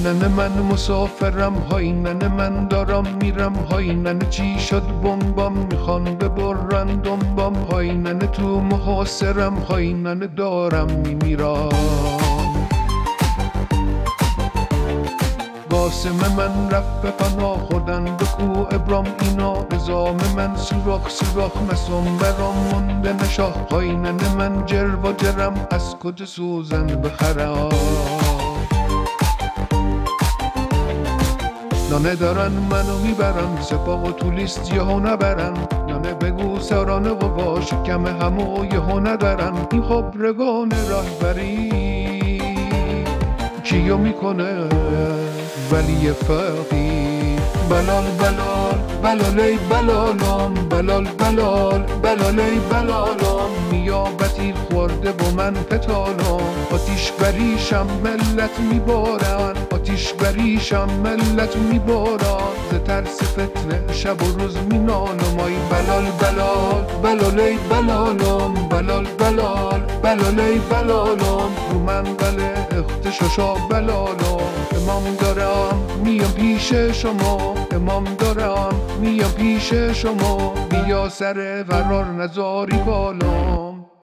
ننه من مسافرم، های ننه من دارم میرم، های ننه چی شد بمبام میخوان ببرن دنبام، های ننه تو محاصرم، های ننه دارم میمیرم. قاسم من رفت به پناه خوردن به کوه ابرام، اینا نظام من سوراخ سوراخ مسام برام مونده نشاه، های ننه من جر و جرم از کجا سوزن بخرم. نانه دارن منو میبرن، سپاه و تو لیست یهو نبرن، نانه بگو سرانه و با شکم همو یهو ندارن. این خبرگان رهبری کیو میکنه ولی فقی؟ بلال بلال بلالی بلالم، بلال بلال بلالی بلالم، میابتی خورده با من پتالم، آتیش بریشم ملت میبارن، آتیش بریشم ملت میبارن، ز ترس فتنه شب و روز مینالم. آی بلال بلال بلالی بلالم، بلال بلال بلالی بلالم، رو من بله اختشاشا بلالم. امام دارم میام پیش شما، امام دارم میام پیش شما، بیا سر قرار نذاری بالام.